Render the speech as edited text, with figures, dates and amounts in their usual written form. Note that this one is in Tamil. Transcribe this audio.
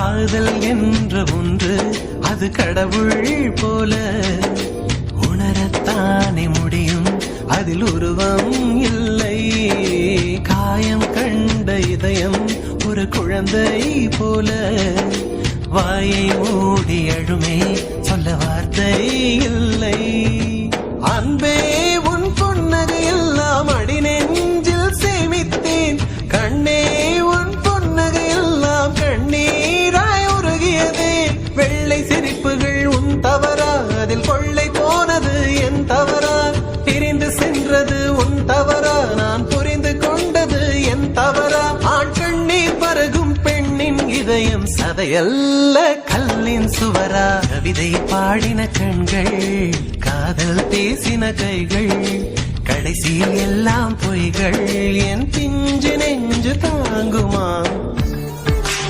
காதல் என்ற ஒன்று அது கடவுள் போல உணரத்தானே முடியும், அதில் உருவம் இல்லை. காயம் கண்ட இதயம் ஒரு குழந்தை போல வாயை மூடி அழுமே, சொல்ல வார்த்தை இல்லை. அன்பே உன் புன்னகை எல்லாம் அடி நெஞ்சில் சேமித்தேன், கண்ணே உன் புன்னகை எல்லாம் கண்ணீராய் உருகியதே. வெள்ளை சிரிப்புகள் உன் தவறா, அதில் கொள்ளை போனது என் தவறா? பிரிந்து சென்றது உன் தவறா, நான் புரிந்து கொண்டது என் தவறா? ஆண் கண்ணீர் பருகும் பெண்ணின் இதயம் சதையல்ல கல்லின் சுவரா? கவிதை பாடின கண்கள், காதல் பேசின கைகள், கடைசியில் எல்லாம் பொய்கள். என் பிஞ்சு நெஞ்சு தாங்குமா?